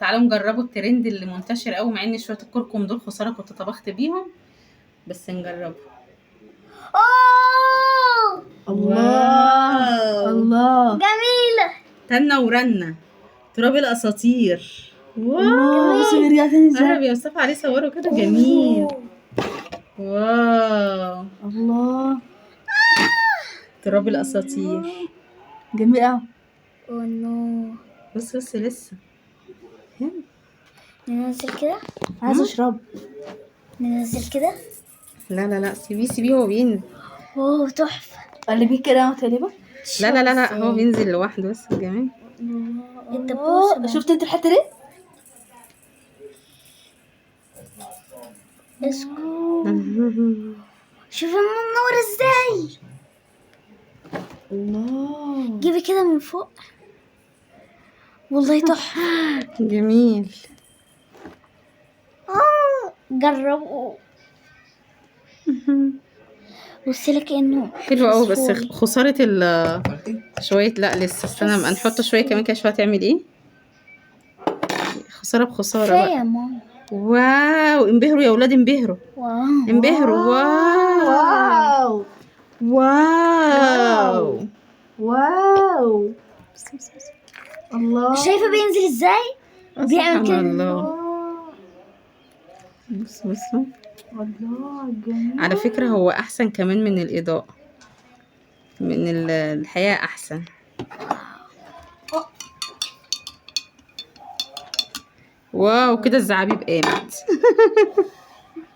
تعالوا نجربوا الترند اللي منتشر قوي، مع ان شويه الكركم دول خساره كنت طبخت بيهم، بس نجربه. الله الله جميلة. تنة ورنة تراب الاساطير. الله بصي بيرجع تاني ازاي. قرب يا مصطفى عليه صوره كده جميل. واو الله تراب الاساطير جميل قوي. اوه نو. بص لسه ننزل كده. عايزه اشرب. ننزل كده. لا سيبيه هو بينزل. اوه تحفة. قلبيه كده تقريبا. لا هو بينزل لوحده بس جميل. انت بص شفت انت الحته دي. اسكت. شوف منور ازاي. الله جيبي كده من فوق. والله تحفة. جميل. جربوا. بصي لك انه حلو قوي، بس خسارة شوية. لا لسه استنى بقى نحط شوية كمان كده. شوية هتعمل ايه؟ خسارة بخسارة كفاية بقى. يا ماما. واو انبهروا يا ولاد، انبهروا انبهروا. واو واو واو الله. شايفة بينزل ازاي؟ بيعمل كده. الله. بص الله جميل. على فكرة هو أحسن كمان من الإضاءة، من الحياة أحسن. واو كده الزعابيب قامت.